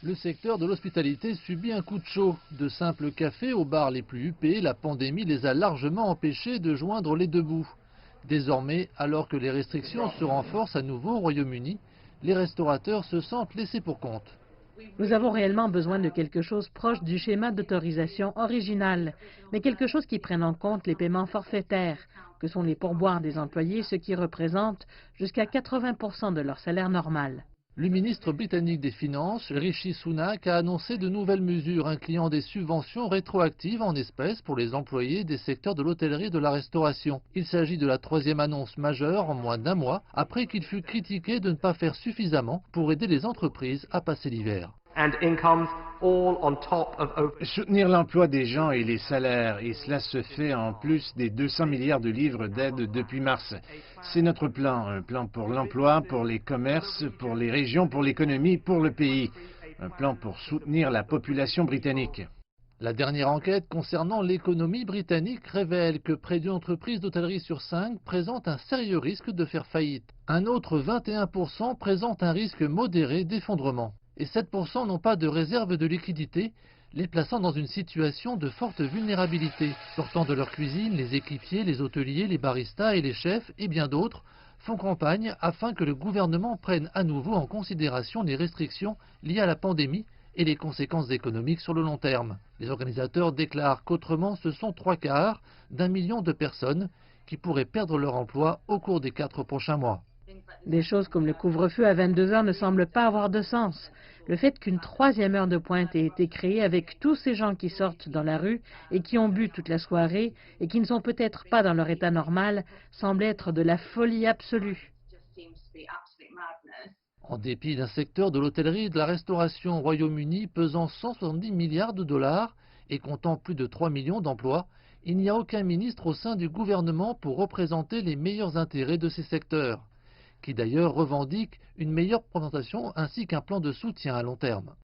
Le secteur de l'hospitalité subit un coup de chaud. De simples cafés aux bars les plus huppés, la pandémie les a largement empêchés de joindre les deux bouts. Désormais, alors que les restrictions se renforcent à nouveau au Royaume-Uni, les restaurateurs se sentent laissés pour compte. Nous avons réellement besoin de quelque chose proche du schéma d'autorisation original, mais quelque chose qui prenne en compte les paiements forfaitaires, que sont les pourboires des employés, ce qui représente jusqu'à 80% de leur salaire normal. Le ministre britannique des Finances, Rishi Sunak, a annoncé de nouvelles mesures incluant des subventions rétroactives en espèces pour les employés des secteurs de l'hôtellerie et de la restauration. Il s'agit de la troisième annonce majeure en moins d'un mois, après qu'il fut critiqué de ne pas faire suffisamment pour aider les entreprises à passer l'hiver. Soutenir l'emploi des gens et les salaires, et cela se fait en plus des 200 milliards de livres d'aide depuis mars. C'est notre plan, un plan pour l'emploi, pour les commerces, pour les régions, pour l'économie, pour le pays. Un plan pour soutenir la population britannique. La dernière enquête concernant l'économie britannique révèle que près d'une entreprise d'hôtellerie sur 5 présente un sérieux risque de faire faillite. Un autre 21% présente un risque modéré d'effondrement. Et 7% n'ont pas de réserve de liquidité, les plaçant dans une situation de forte vulnérabilité. Sortant de leur cuisine, les équipiers, les hôteliers, les baristas et les chefs et bien d'autres font campagne afin que le gouvernement prenne à nouveau en considération les restrictions liées à la pandémie et les conséquences économiques sur le long terme. Les organisateurs déclarent qu'autrement ce sont 3/4 d'1 million de personnes qui pourraient perdre leur emploi au cours des 4 prochains mois. Des choses comme le couvre-feu à 22 heures ne semblent pas avoir de sens. Le fait qu'une troisième heure de pointe ait été créée avec tous ces gens qui sortent dans la rue et qui ont bu toute la soirée et qui ne sont peut-être pas dans leur état normal semble être de la folie absolue. En dépit d'un secteur de l'hôtellerie et de la restauration au Royaume-Uni pesant 170 milliards de dollars et comptant plus de 3 millions d'emplois, il n'y a aucun ministre au sein du gouvernement pour représenter les meilleurs intérêts de ces secteurs, qui d'ailleurs revendiquent une meilleure représentation ainsi qu'un plan de soutien à long terme.